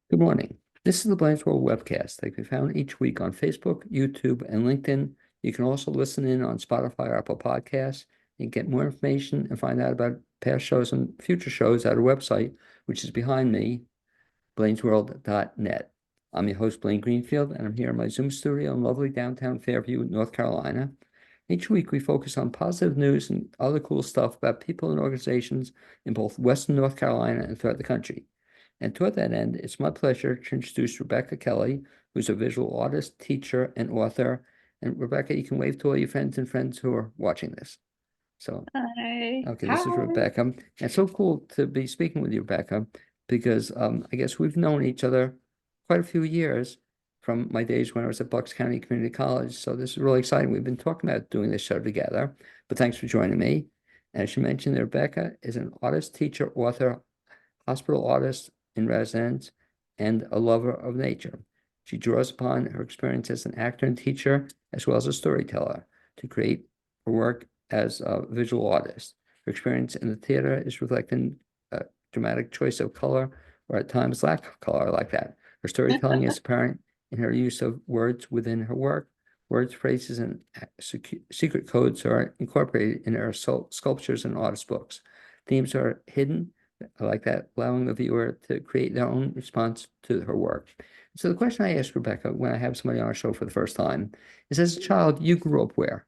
Good morning. This is the Blain's World webcast that can be found each week on Facebook, YouTube, and LinkedIn. You can also listen in on Spotify or Apple Podcasts. You can get more information and find out about past shows and future shows at our website, which is behind me, blainsworld.net. I'm your host, Blaine Greenfield, and I'm here in my Zoom studio in lovely downtown Fairview, North Carolina. Each week, we focus on positive news and other cool stuff about people and organizations in both Western North Carolina and throughout the country. And toward that end, it's my pleasure to introduce Rebecca Kelly, who's a visual artist, teacher, and author. And Rebecca, you can wave to all your friends who are watching this. So, Hi. okay, this is Hi. Rebecca. And it's so cool to be speaking with you, Rebecca, because I guess we've known each other quite a few years from my days when I was at Bucks County Community College. So this is really exciting. We've been talking about doing this show together, but thanks for joining me. And as you mentioned, Rebecca is an artist, teacher, author, hospital artist in residence, and a lover of nature. She draws upon her experience as an actor and teacher, as well as a storyteller, to create her work as a visual artist. Her experience in the theater is reflected in a dramatic choice of color, or at times lack of color like that. Her storytelling is apparent in her use of words within her work. Words, phrases, and secret codes are incorporated in her sculptures and artist books. Themes are hidden, I like that, allowing the viewer to create their own response to her work. So the question I ask Rebecca when I have somebody on our show for the first time is, as a child, you grew up where?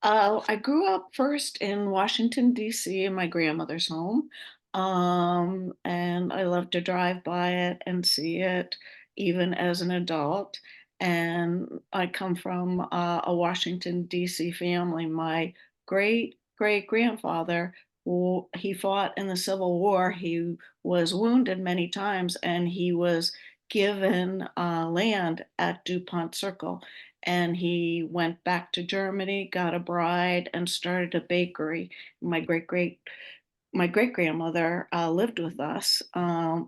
I grew up first in Washington, D.C., in my grandmother's home. And I love to drive by it and see it even as an adult. And I come from a Washington, D.C. family. My great great grandfather, he fought in the Civil War. He was wounded many times, and he was given land at DuPont Circle, and he went back to Germany, got a bride, and started a bakery. My great grandmother lived with us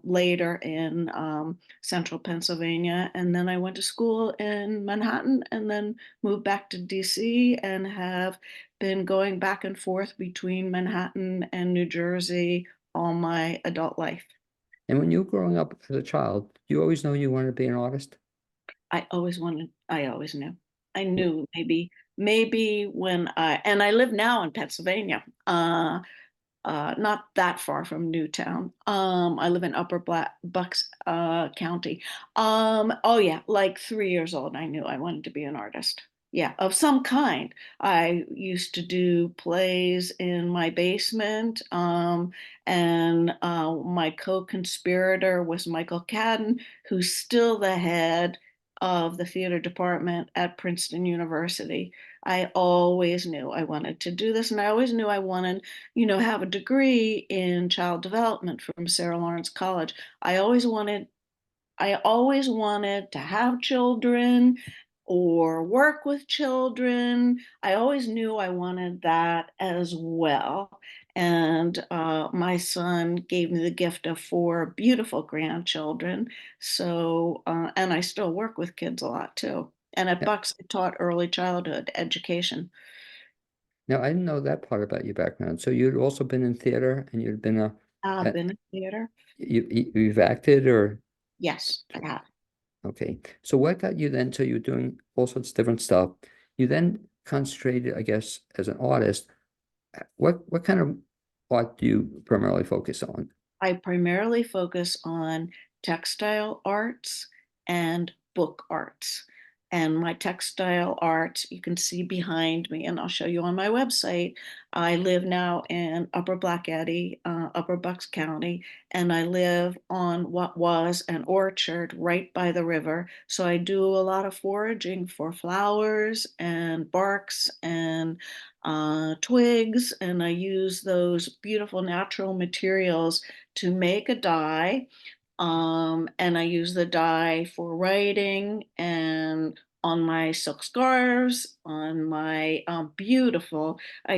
later in central Pennsylvania, and then I went to school in Manhattan, and then moved back to DC, and have been going back and forth between Manhattan and New Jersey all my adult life. And when you were growing up as a child, you always know you wanted to be an artist? I always knew. I knew maybe when I live now in Pennsylvania, not that far from Newtown. I live in Bucks County. Oh yeah, like 3 years old, I knew I wanted to be an artist. Yeah, of some kind. I used to do plays in my basement, and my co-conspirator was Michael Cadden, who's still the head of the theater department at Princeton University. I always knew I wanted to do this, and I always knew I wanted, have a degree in child development from Sarah Lawrence College. I always wanted I always wanted to have children or work with children. I always knew I wanted that as well. And my son gave me the gift of four beautiful grandchildren. So, and I still work with kids a lot too. And at Yeah. Bucks, I taught early childhood education. Now, I didn't know that part about your background. So you'd also been in theater and you'd been I've a been in theater. you've acted or, Yes, I have. okay. So what got you then? So you were doing all sorts of different stuff. You then concentrated, I guess, as an artist. What kind of art do you primarily focus on? I primarily focus on textile arts and book arts. And my textile art, you can see behind me, and I'll show you on my website. I live now in Upper Black Eddy, Upper Bucks County, and I live on what was an orchard right by the river. So I do a lot of foraging for flowers and barks and twigs, and I use those beautiful natural materials to make a dye. And I use the dye for writing and on my silk scarves, on my I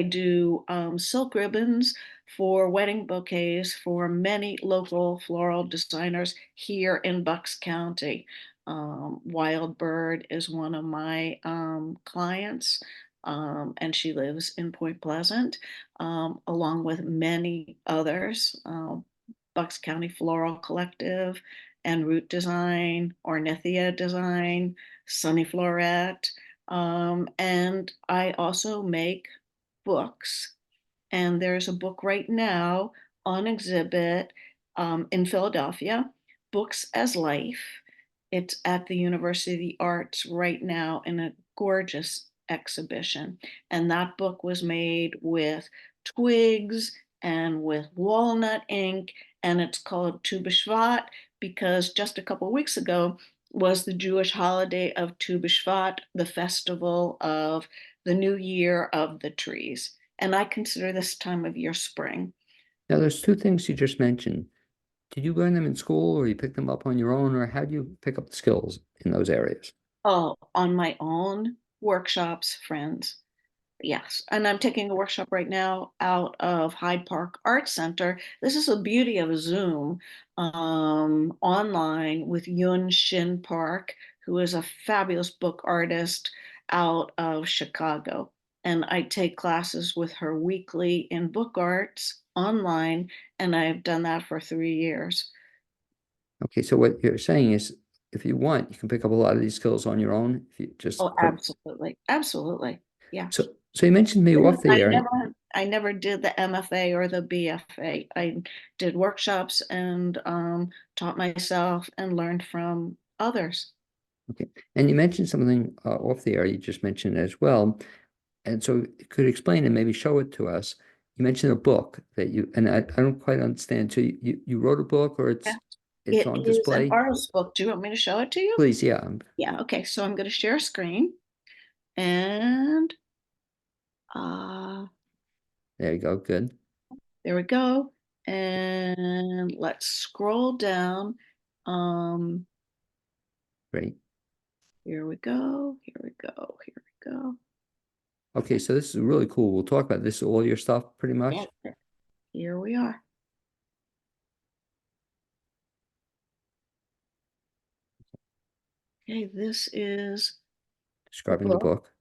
do silk ribbons for wedding bouquets for many local floral designers here in Bucks County. Wild Bird is one of my clients, and she lives in Point Pleasant, along with many others. Bucks County Floral Collective and root design, ornithia design, sunny floret. And I also make books. And there's a book right now on exhibit in Philadelphia, Books as Life. It's at the University of the Arts right now in a gorgeous exhibition. And that book was made with twigs and with walnut ink, and it's called Tu B'Shvat because just a couple of weeks ago was the Jewish holiday of Tu B'Shvat, the festival of the new year of the trees. And I consider this time of year spring. Now, there's two things you just mentioned. Did you learn them in school or you pick them up on your own, or how do you pick up the skills in those areas? Oh, on my own workshops, friends. Yes, and I'm taking a workshop right now out of Hyde Park Art Center. This is the beauty of Zoom online with Yun Shin Park, who is a fabulous book artist out of Chicago. And I take classes with her weekly in book arts online, and I've done that for 3 years. Okay, so what you're saying is if you want, you can pick up a lot of these skills on your own if you just Oh, absolutely, absolutely, yeah. so you mentioned me off the I air. never did the MFA or the BFA. I did workshops and taught myself and learned from others. Okay. And you mentioned something off the air, you just mentioned as well. And so you could explain and maybe show it to us. You mentioned a book that you, and I don't quite understand. So you wrote a book or Yeah. it's It on is an display? artist book. Do you want me to show it to you? Please, yeah. Yeah, okay. So I'm going to share a screen and uh, There you go. Good. there we go. And let's scroll down. Um, Great. Here we go. Here we go. Here we go. Okay, so this is really cool. We'll talk about this, all your stuff pretty Yeah, much. here we are. Okay, this is the Describing the book book.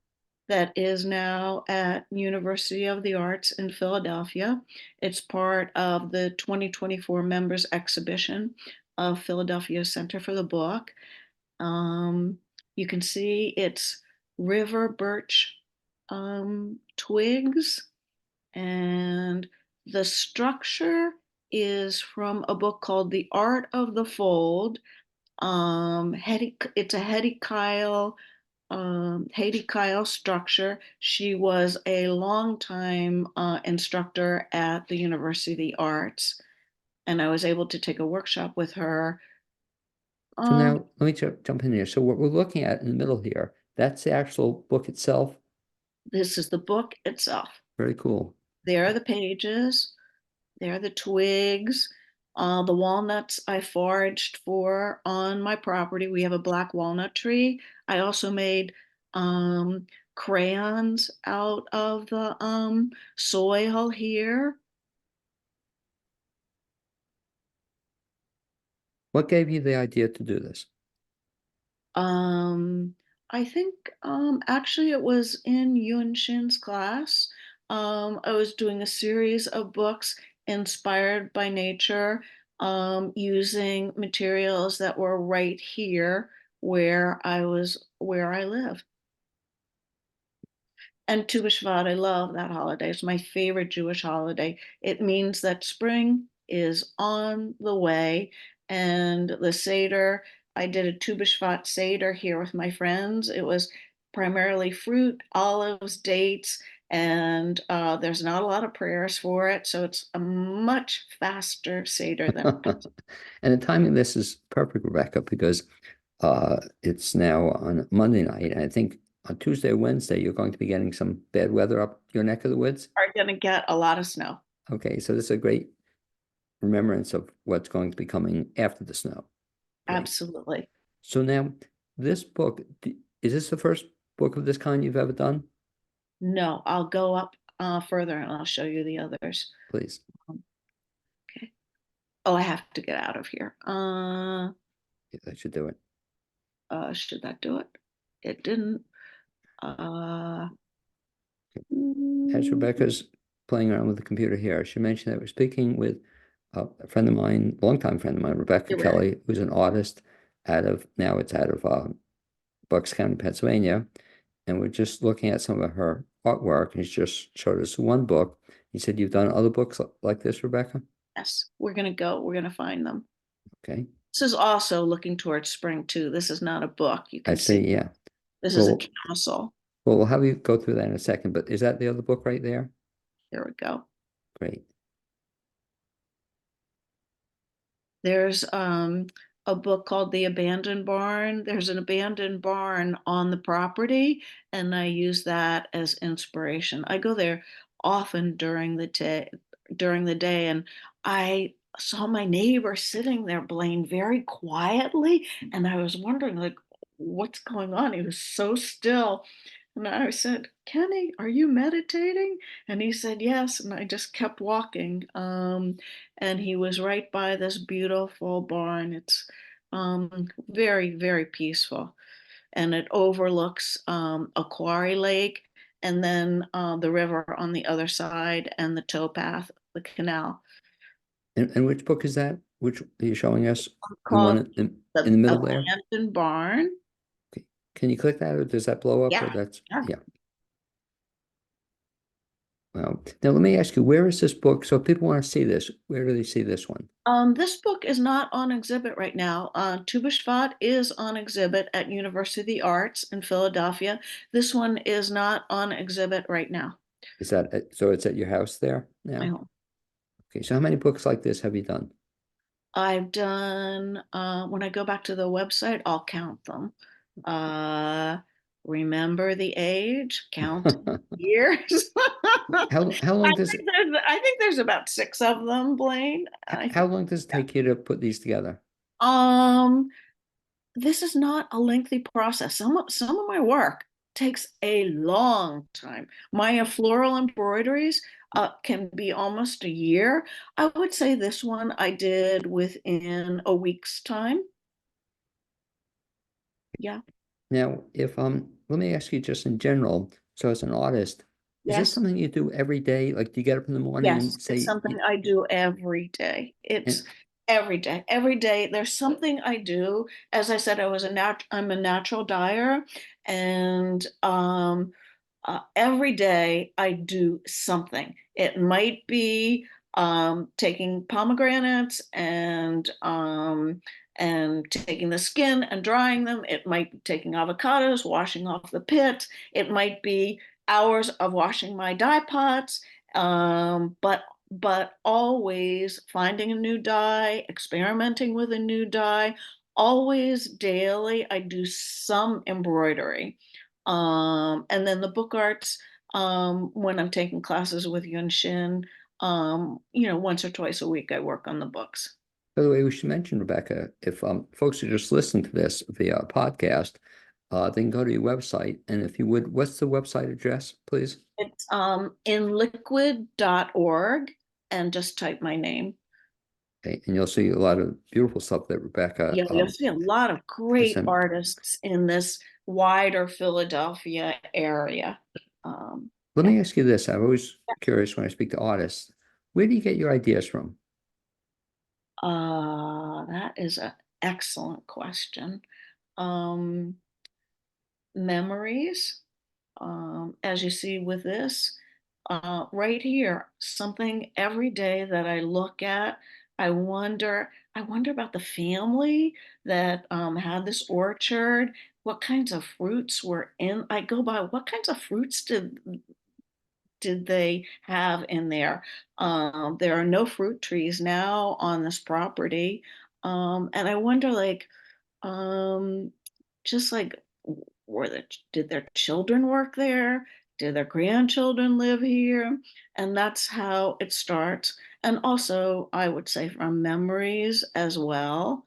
that is now at University of the Arts in Philadelphia. It's part of the 2024 members exhibition of Philadelphia Center for the Book. Um, you can see it's river birch twigs, and the structure is from a book called The Art of the Fold. It's a Haiti Kyle structure. She was a longtime instructor at the University of the Arts, and I was able to take a workshop with her. So Uh, now let me jump in here. So what we're looking at in the middle here, that's the actual book itself. this is the book itself. Very cool. There are the pages. There are the twigs. The walnuts I foraged for on my property. We have a black walnut tree. I also made um, crayons out of the soil here. What gave you the idea to do this? Um, I think actually it was in Yun Shin's class. I was doing a series of books inspired by nature, using materials that were right here where I live. And Tu B'Shvat, I love that holiday. It's my favorite Jewish holiday. It means that spring is on the way. And the Seder, I did a Tu B'Shvat Seder here with my friends. It was primarily fruit, olives, dates, and there's not a lot of prayers for it. So it's a much faster Seder than And the timing of this is perfect, Rebecca, because it's now on Monday night. And I think on Tuesday or Wednesday, you're going to be getting some bad weather up your neck of the woods. are going to get a lot of snow. Okay, so this is a great remembrance of what's going to be coming after the snow. Great. Absolutely. So now, this book, is this the first book of this kind you've ever done? No, I'll go up further and I'll show you the others. Please. Um, okay. Oh, I have to get out of here. Yeah, that should do it. Should that do it? It didn't. Uh, As mm, Rebecca's playing around with the computer here, I should mention that we're speaking with a friend of mine, longtime friend of mine, Rebecca You were. Kelly, who's an artist now it's out of Bucks County, Pennsylvania. And we're just looking at some of her artwork. And he's just showed us one book. He said, "You've done other books like this, Rebecca?" Yes, we're gonna go. We're gonna find them. Okay. This is also looking towards spring too. This is not a book. You I can see see. Yeah. this is a Well, capsule. we'll have you go through that in a second. But is that the other book right there? Here we go. Great. There's a book called The Abandoned Barn. There's an abandoned barn on the property, and I use that as inspiration. I go there often during the day, and I saw my neighbor sitting there, Blaine, very quietly, and I was wondering like what's going on. He was so still. And I said, Kenny, are you meditating? And he said, yes. And I just kept walking. And he was right by this beautiful barn. It's very, very peaceful. And it overlooks a quarry lake and then the river on the other side and the towpath, the canal. And which book is that? Which are you showing us? The one Called in The the middle there? Abandoned Barn. Okay. Can you click that or does that blow up or Yeah. that's, Yeah. yeah. Wow. Now let me ask you, where is this book? So if people want to see this, where do they see this one? This book is not on exhibit right now. Tu B'Shvat is on exhibit at University of the Arts in Philadelphia. This one is not on exhibit right now. Is that, so it's at your house there My now? home. Okay. So how many books like this have you done? I've done, when I go back to the website, I'll count them. Uh, Remember the age, count years. How long does it, I think there's about six of them, Blaine. I how think. long does it take you to put these together? Um, this is not a lengthy process. Some of my work takes a long time. My floral embroideries can be almost a year. I would say this one I did within a week's time. Yeah. Now, if let me ask you just in general, so as an artist, is this Yes. something you do every day? Like, do you get up in the morning Yes. and It's say, something I do every day. It's and every day. Every day there's something I do. As I said, I'm a natural dyer, and every day I do something. It might be taking pomegranates and taking the skin and drying them. It might be taking avocados, washing off the pit. It might be hours of washing my dye pots. But always finding a new dye, experimenting with a new dye. Always daily, I do some embroidery. And then the book arts, when I'm taking classes with Yun Shin, once or twice a week I work on the books. by the way, we should mention, Rebecca, if folks are just listening to this via podcast, they can go to your website. And if you would, what's the website address, please? It's inliquid.org and just type my name. Okay, and you'll see a lot of beautiful stuff that Rebecca Yeah, you'll see a lot of has great sent. artists in this wider Philadelphia area. Let Yeah. me ask you this. I'm always curious when I speak to artists, where do you get your ideas from? That is an excellent question. Um, Memories, as you see with this, right here, something every day that I look at, I wonder about the family that had this orchard. What kinds of fruits were in? I go by what kinds of fruits did they have in there? There are no fruit trees now on this property, and I wonder, like, um, just like, did their children work there? Did their grandchildren live here? And that's how it starts. And also, I would say from memories as well.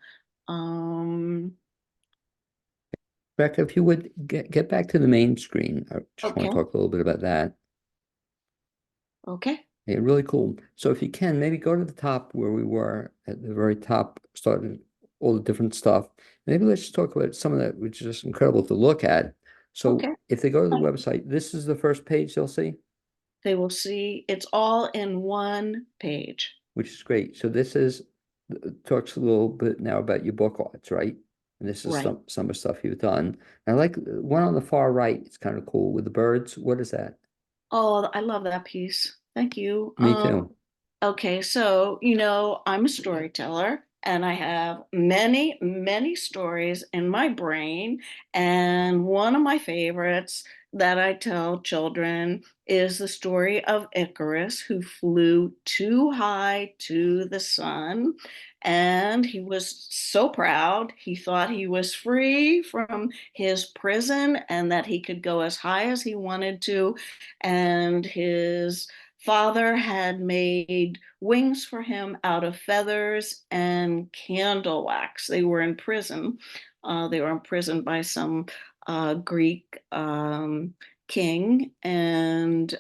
Um, Rebecca, if you would get back to the main screen, I just want okay, to talk a little bit about that. okay, Yeah, really cool. So if you can, maybe go to the top where we were at the very top, starting all the different stuff. Maybe let's just talk about some of that, which is just incredible to look at. So okay. if they go to the website, this is the first page they'll see. They will see it's all in one page. which is great. So this is talks a little bit now about your book arts, right? And this is Right. some of the stuff you've done. And I like one on the far right. It's kind of cool with the birds. What is that? Oh, I love that piece. Thank you. Me too. Okay, so, I'm a storyteller and I have many, many stories in my brain. And one of my favorites that I tell children is the story of Icarus, who flew too high to the sun. And he was so proud. He thought he was free from his prison and that he could go as high as he wanted to. And his father had made wings for him out of feathers and candle wax. They were in prison. They were imprisoned by some Greek king, and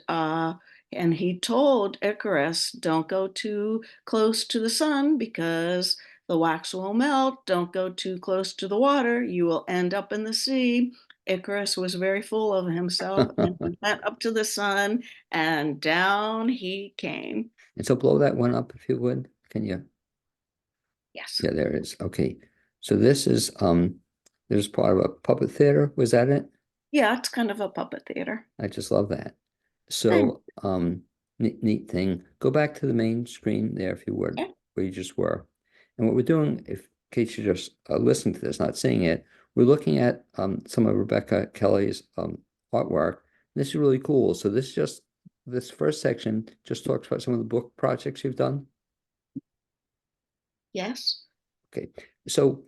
he told Icarus, "Don't go too close to the sun because the wax will melt. Don't go too close to the water. You will end up in the sea." Icarus was very full of himself and he went up to the sun and down he came. And so blow that one up if you would. Can you? Yes. Yeah, there it is. Okay. So this is there's part of a puppet theater. Was that it? Yeah, it's kind of a puppet theater. I just love that. And So neat thing. Go back to the main screen there if you would, yeah, where you just were. And what we're doing, if in case you're just listening to this, not seeing it, we're looking at some of Rebecca Kelly's artwork. This is really cool. So this first section just talks about some of the book projects you've done. yes. Okay. So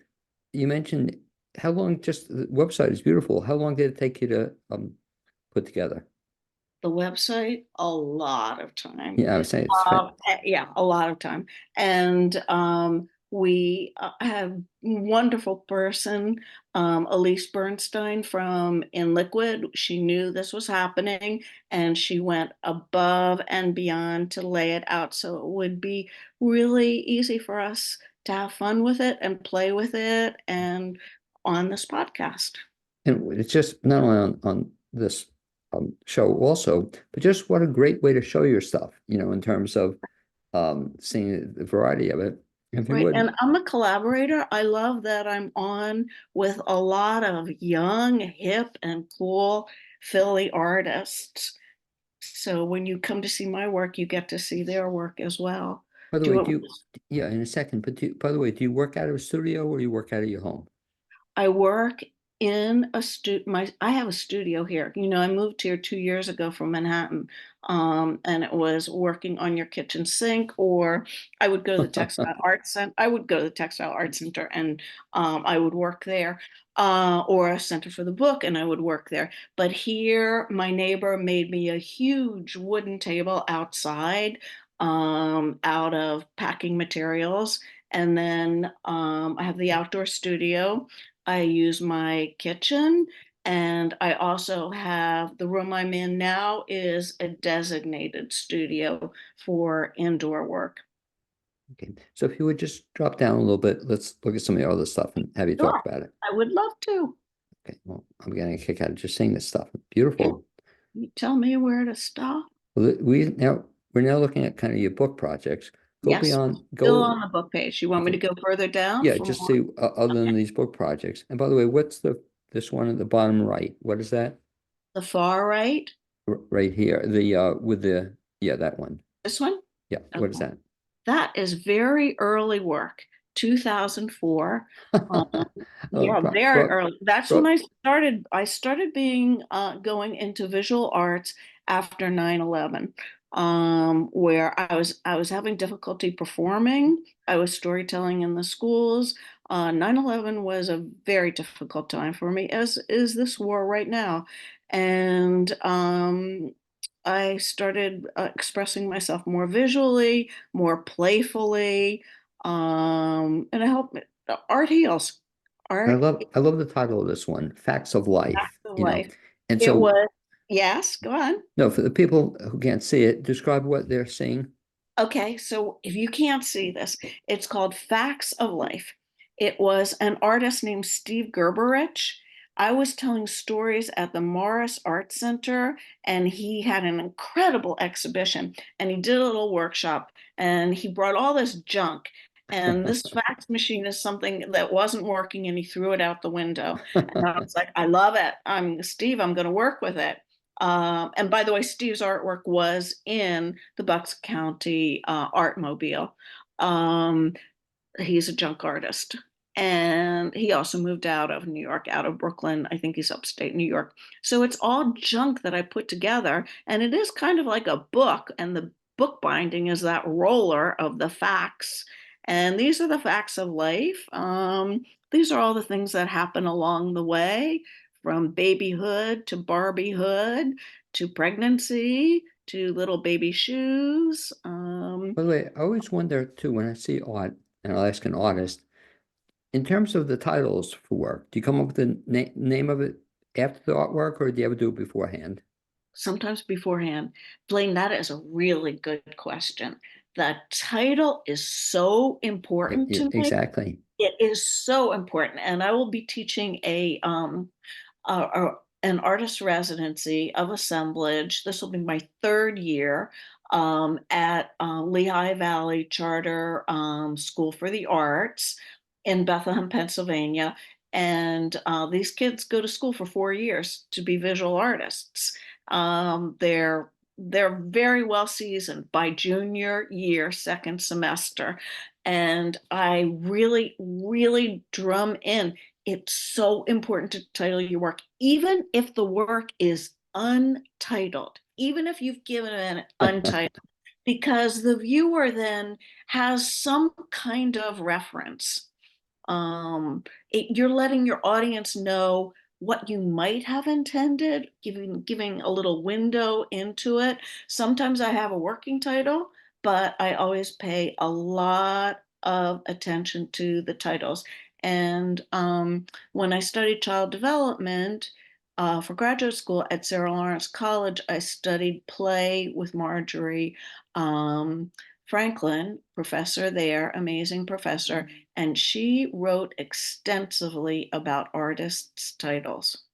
you mentioned how long, just the website is beautiful. How long did it take you to put together? The website, a lot of time. Yeah, I was saying it's Yeah, a lot of time. And we have wonderful person, Elise Bernstein from In Liquid. She knew this was happening and she went above and beyond to lay it out so it would be really easy for us to have fun with it and play with it and on this podcast. and it's just not only on this show also, but just what a great way to show your stuff, in terms of seeing the variety of it. If you Right. would, And I'm a collaborator. I love that I'm on with a lot of young, hip, and cool Philly artists. So when you come to see my work, you get to see their work as well. by the Do way, it. yeah, in a second, but by the way, do you work out of a studio or do you work out of your home? I work in I have a studio here. I moved here 2 years ago from Manhattan. And it was working on your kitchen sink, or I would go to the textile arts center. I would go to the textile art center and I would work there. Or a center for the book, and I would work there. But here, my neighbor made me a huge wooden table outside, out of packing materials. And then I have the outdoor studio. I use my kitchen, and I also have the room I'm in now is a designated studio for indoor work. Okay, so if you would just drop down a little bit, let's look at some of the other stuff and have you talk Sure, about it. I would love to. Okay, well, I'm getting a kick out of just seeing this stuff. Yeah, Beautiful. you tell me where to stop. Well, we're now looking at kind of your book projects. Go Yes, we're beyond, still go on the book page. You want me to okay. go further down Yeah, for just more? see other than these book projects. And by the way, what's this one at the bottom right? What is that? The far right, Right here, the with the yeah, that one. this one? Yeah, what is Okay. that? That is very early work, 2004. Um, yeah, very Brought early. That's when brought I started. I started being going into visual arts after 9/11, where I was having difficulty performing. I was storytelling in the schools. 9/11 was a very difficult time for me, as is this war right now. And I started expressing myself more visually, more playfully, and I hope art heals. Art I love the title of this one, Facts of Back Life, to life. And It so was, yes, go on. no, for the people who can't see it, describe what they're seeing. Okay, so if you can't see this, it's called Facts of Life. It was an artist named Steve Gerberich. I was telling stories at the Morris Art Center, and he had an incredible exhibition, and he did a little workshop. and he brought all this junk. And this fax machine is something that wasn't working, and he threw it out the window. And I was like, I love it. I'm Steve, I'm going to work with it. And by the way, Steve's artwork was in the Bucks County Artmobile. Um, he's a junk artist. And he also moved out of New York, out of Brooklyn. I think he's upstate New York. So it's all junk that I put together. And it is kind of like a book. And the book binding is that roller of the facts. And these are the facts of life. These are all the things that happen along the way, from babyhood to Barbiehood to pregnancy to little baby shoes. By the way, I always wonder too when I see art, and I'll ask an artist, in terms of the titles for work, do you come up with the name of it after the artwork, or do you ever do it beforehand? Sometimes beforehand. Blaine, that is a really good question. The title is so important to me. Exactly. It is so important. And I will be teaching an artist residency of assemblage. This will be my third year at Lehigh Valley Charter School for the Arts in Bethlehem, Pennsylvania. And these kids go to school for 4 years to be visual artists. They're very well seasoned by junior year, second semester. And I really, really drum in, it's so important to title your work, even if the work is untitled, even if you've given it an untitled, because the viewer then has some kind of reference. You're letting your audience know what you might have intended, giving a little window into it. Sometimes I have a working title, but I always pay a lot of attention to the titles. And when I studied child development for graduate school at Sarah Lawrence College, I studied play with Marjorie Franklin, professor there, amazing professor, and she wrote extensively about artists' titles.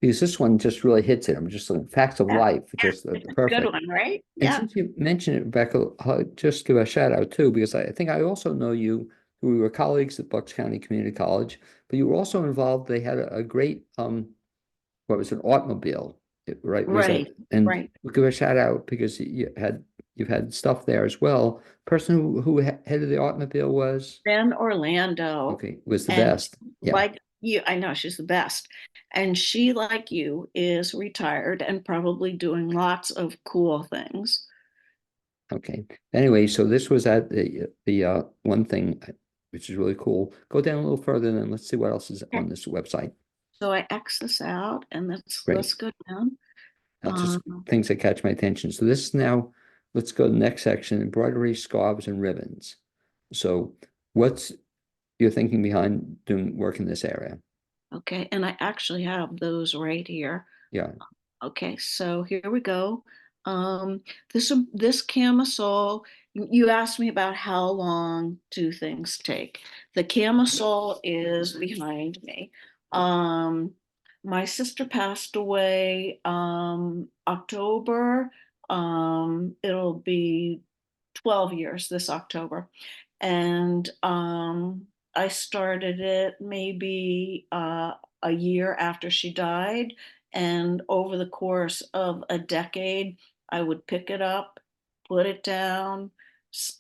Because this one just really hits it. I'm just looking, facts of Yeah, life, yeah, just it's a good perfect. one, right? And Yeah, since you mentioned it, Rebecca, I'll just give a shout out too, because I think I also know you. We were colleagues at Bucks County Community College, but you were also involved. They had a great what was it, automobile, right? Was that? right, And right. we'll give a shout out because you've had stuff there as well. Person who headed the automobile was Ben Orlando, okay, was the and best. Yeah. like you, I know she's the best. And she, like you, is retired and probably doing lots of cool things. Okay. Anyway, so this was at the one thing which is really cool. Go down a little further and let's see what else is Okay. on this website. So I X this out, and Great. let's go down. That's just Um, things that catch my attention. So this is now, let's go to the next section, embroidery, scarves, and ribbons. So what's your thinking behind doing work in this area? okay, and I actually have those right here. Yeah. Okay, so here we go. Um, this camisole, you asked me about how long do things take. The camisole is behind me. Um, my sister passed away October. It'll be 12 years this October. And I started it maybe a year after she died. And over the course of a decade, I would pick it up, put it down.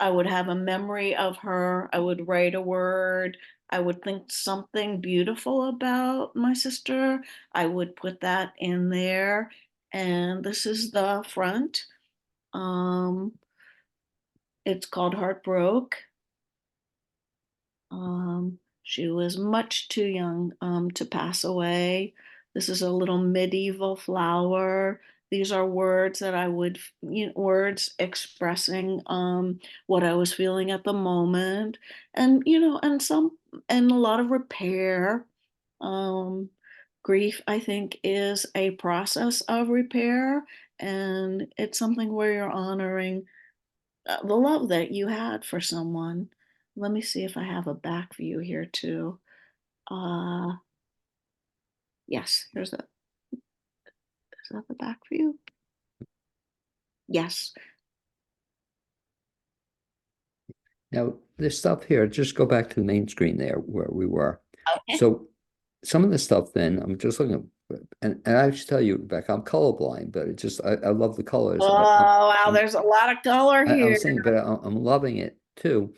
I would have a memory of her. I would write a word. I would think something beautiful about my sister. I would put that in there. And this is the front. Um, it's called Heartbroke. She was much too young to pass away. This is a little medieval flower. These are words that I would, words expressing what I was feeling at the moment, and and a lot of repair. Um, Grief, I think, is a process of repair, and it's something where you're honoring the love that you had for someone. Let me see if I have a back view here too. Uh, yes, is that the back view? Yes. Now, this stuff here, just go back to the main screen there where we were. Okay. So some of the stuff then, I'm just looking at, and I should tell you, Rebecca, I'm colorblind, but it just, I love the colors. Oh, wow, I'm, there's a lot of color I'm here. saying, but I'm loving it too.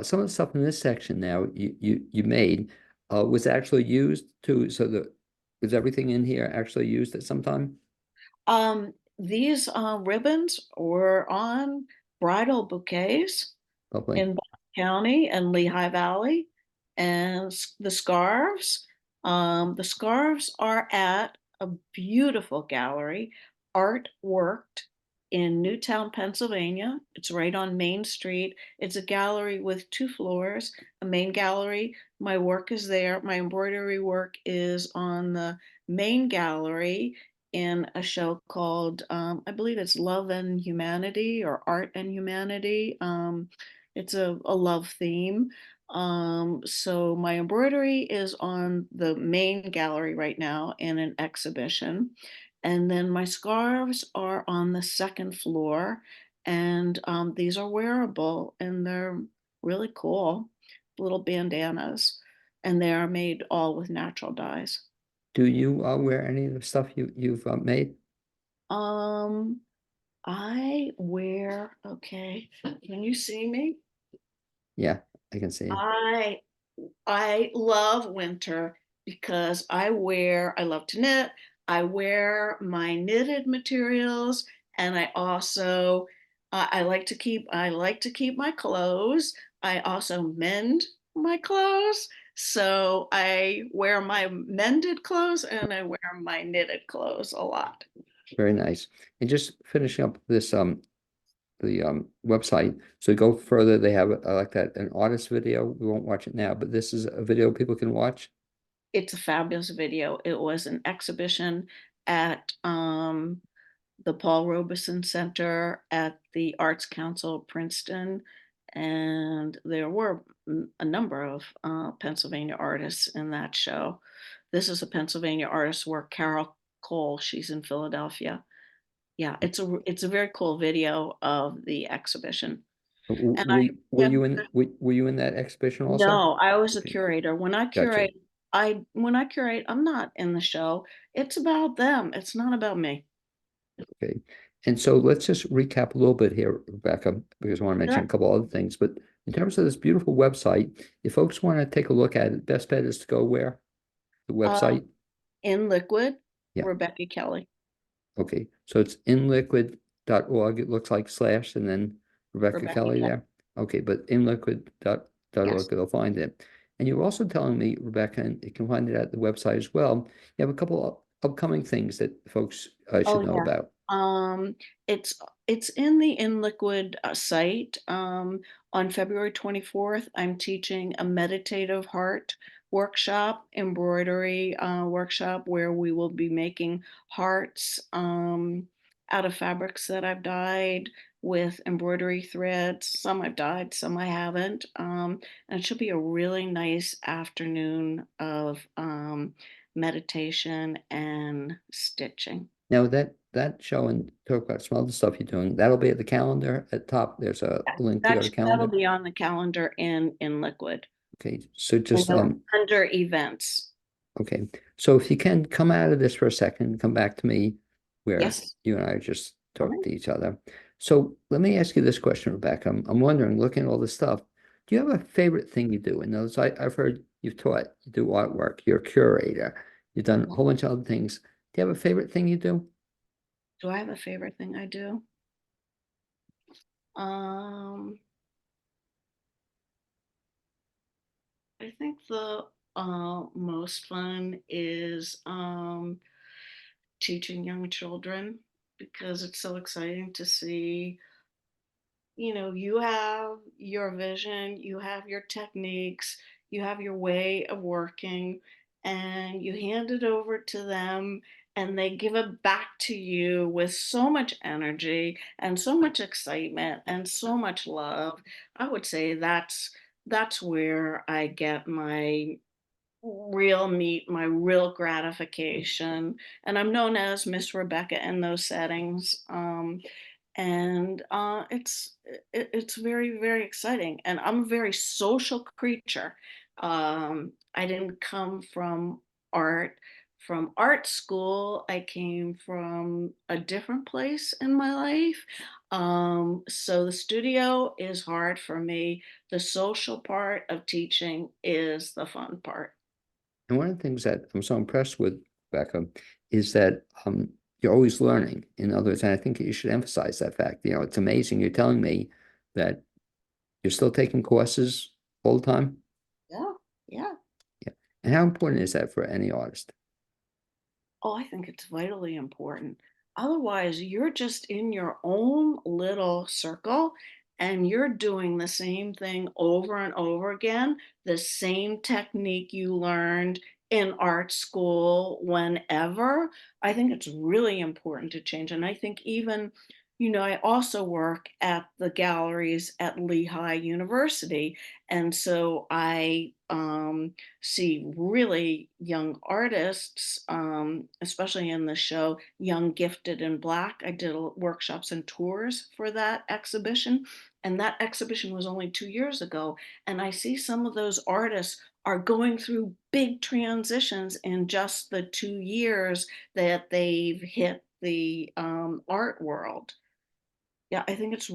Some of the stuff in this section now you made was actually used too. So was everything in here actually used at some time? These ribbons were on bridal bouquets Lovely. in Bucks County and Lehigh Valley, and the scarves are at a beautiful gallery, Art Worked in Newtown, Pennsylvania. It's right on Main Street. It's a gallery with two floors, a main gallery. My work is there. My embroidery work is on the main gallery in a show called, I believe it's Love and Humanity or Art and Humanity. It's a love theme. So my embroidery is on the main gallery right now in an exhibition. And then my scarves are on the second floor. And these are wearable and they're really cool, little bandanas. And they are made all with natural dyes. Do you wear any of the stuff you've made? Um, I wear, okay, can you see me? Yeah, I can see it. I I love winter because I love to knit. I wear my knitted materials and I also I like to keep my clothes. I also mend my clothes. So I wear my mended clothes and I wear my knitted clothes a lot. Very nice. And just finishing up this the website. So go further, they have I like that an artist video. We won't watch it now, but this is a video people can watch. It's a fabulous video. It was an exhibition at the Paul Robeson Center at the Arts Council of Princeton, and there were a number of Pennsylvania artists in that show. This is a Pennsylvania artist's work, Carol Cole. She's in Philadelphia. Yeah, it's a very cool video of the exhibition. And I Were yeah, you in were you in that exhibition also? no, I was a Okay, curator. gotcha. When I curate, I'm not in the show. It's about them. It's not about me. Okay. And so let's just recap a little bit here, Rebecca, because I want to mention Sure. a couple other things. But in terms of this beautiful website, if folks want to take a look at it, best bet is to go where? The Um, website? in Liquid, Yeah. Rebecca Kelly. Okay. So it's inliquid.org. It looks like slash and then Rebecca Rebecca Kelly Kelly. there. Okay, but inliquid.org, Yes. they'll find it. And you were also telling me, Rebecca, and you can find it at the website as well. You have a couple of upcoming things that folks Oh should know yeah. about. Um, it's it's in the In Liquid site. On February 24th, I'm teaching a meditative heart workshop, embroidery workshop where we will be making hearts out of fabrics that I've dyed with embroidery threads. Some I've dyed, some I haven't. And it should be a really nice afternoon of meditation and stitching. Now that show and talk about some other stuff you're doing, that'll be at the calendar at top. There's a link to go to That'll calendar. be on the calendar in Liquid Okay, so and just under events. okay. So if you can come out of this for a second, come back to me where Yes. you and I just All talked right. to each other. So let me ask you this question, Rebecca. I'm wondering, looking at all this stuff, do you have a favorite thing you do? In those, I've heard you've taught, you do artwork, you're a curator, you've done a whole bunch of other things. Do you have a favorite thing you do? Do I have a favorite thing I do? Um, I think the most fun is teaching young children because it's so exciting to see, you have your vision, you have your techniques, you have your way of working, and you hand it over to them, and they give it back to you with so much energy and so much excitement and so much love. I would say that's where I get my real meat, my real gratification. And I'm known as Miss Rebecca in those settings. and it's very, very exciting. And I'm a very social creature. I didn't come art from art school. I came from a different place in my life. So the studio is hard for me. The social part of teaching is the fun part. And one of the things that I'm so impressed with, Becca, is that you're always learning. In other words, and I think you should emphasize that fact. It's amazing. You're telling me that you're still taking courses all the time. Yeah, yeah. Yeah. And how important is that for any artist? Oh, I think it's vitally important. Otherwise, you're just in your own little circle and you're doing the same thing over and over again, the same technique you learned in art school whenever. I think it's really important to change. And I think even, I also work at the galleries at Lehigh University. And so I see really young artists, especially in the show Young, Gifted, and Black. I did workshops and tours for that exhibition, and that exhibition was only 2 years ago. And I see some of those artists are going through big transitions in just the 2 years that they've hit the art world. Yeah, I think it's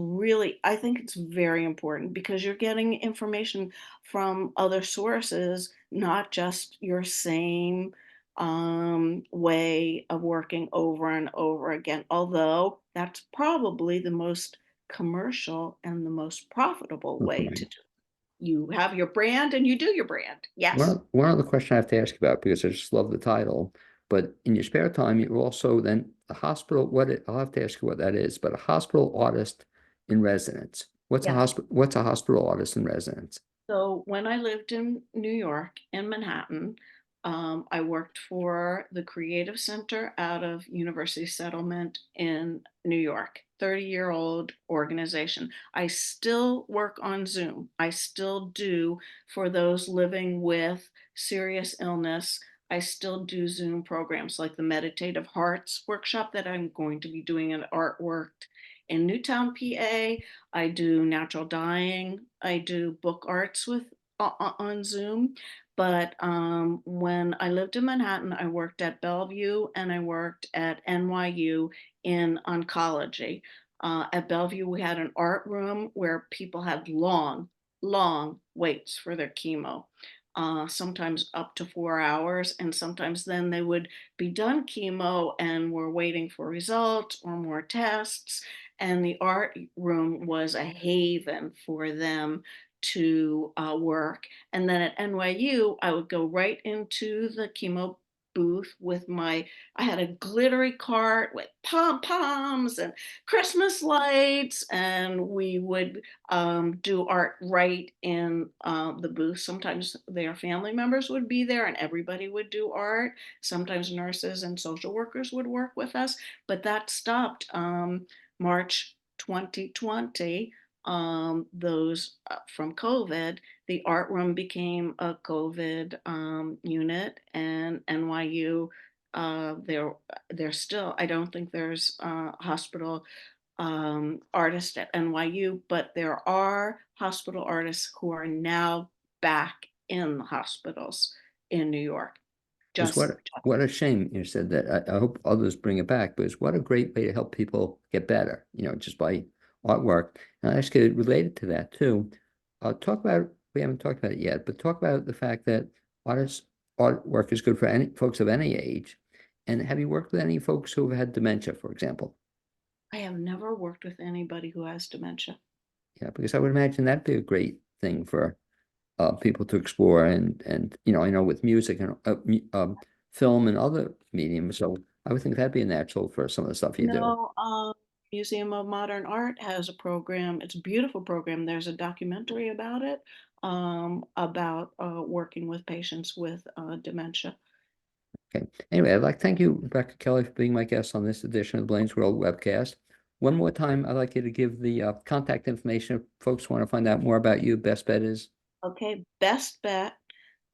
very important because you're getting information from other sources, not just your same way of working over and over again. Although that's probably the most commercial and the most profitable way to Right. do. You have your brand and you do your brand. Yes. One other question I have to ask you about because I just love the title. But in your spare time, you're also then a hospital. I'll have to ask you what that is. But a hospital artist in residence. Yes. What's a hospital artist in residence? So when I lived in New York, in Manhattan, I worked for the Creative Center out of University Settlement in New York, 30-year-old organization. I still work on Zoom. I still do for those living with serious illness. I still do Zoom programs like the Meditative Hearts workshop that I'm going to be doing at Artwork in Newtown, PA. I do natural dyeing. I do book arts on Zoom. But when I lived in Manhattan, I worked at Bellevue and I worked at NYU in oncology. At Bellevue, we had an art room where people had long, long waits for their chemo. Sometimes up to 4 hours, and sometimes then they would be done chemo and were waiting for results or more tests, and the art room was a haven for them to work. And then at NYU, I would go right into the chemo booth with I had a glittery cart with pom poms and Christmas lights, and we would do art right in the booth. Sometimes their family members would be there and everybody would do art. Sometimes nurses and social workers would work with us, but that stopped March 2020, those from COVID. The art room became a COVID unit, and NYU, there's still, I don't think there's hospital artists at NYU, but there are hospital artists who are now back in the hospitals in New York. Because Just what a shame you said that. I hope others bring it back because what a great way to help people get better, just by artwork. And I ask you related to that too. Talk about, we haven't talked about it yet, but talk about the fact that artwork is good for any folks of any age. And have you worked with any folks who have had dementia, for example? I have never worked with anybody who has dementia. Yeah, because I would imagine that'd be a great thing for people to explore and I know with music and film and other mediums, so I would think that'd be a natural for some of the stuff you do. No, Museum of Modern Art has a program. It's a beautiful program. There's a documentary about it, about working with patients with dementia. Okay. Anyway, I'd like to thank you, Rebecca Kelly, for being my guest on this edition of the Blaine's World webcast. One more time, I'd like you to give the contact information if folks want to find out more about you. Best bet is Okay, best bet,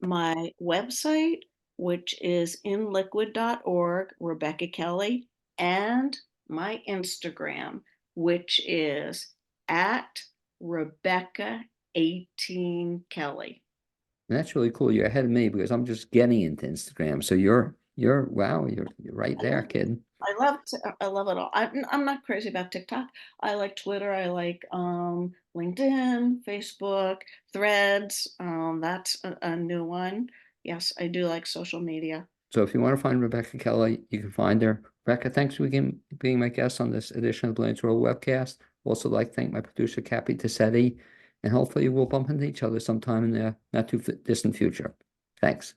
my website, which is inliquid.org, Rebecca Kelly, and my Instagram, which is at Rebecca 18 Kelly. And that's really cool. You're ahead of me because I'm just getting into Instagram. So wow, you're right there, kid. I love it all. I'm not crazy about TikTok. I like Twitter. I like LinkedIn, Facebook, Threads. That's a new one. Yes, I do like social media. So if you want to find Rebecca Kelly, you can find her. Rebecca, thanks for being my guest on this edition of the Blaine's World webcast. Also like to thank my producer, Cappy Tassetti, and hopefully we'll bump into each other sometime in the not too distant future. Thanks.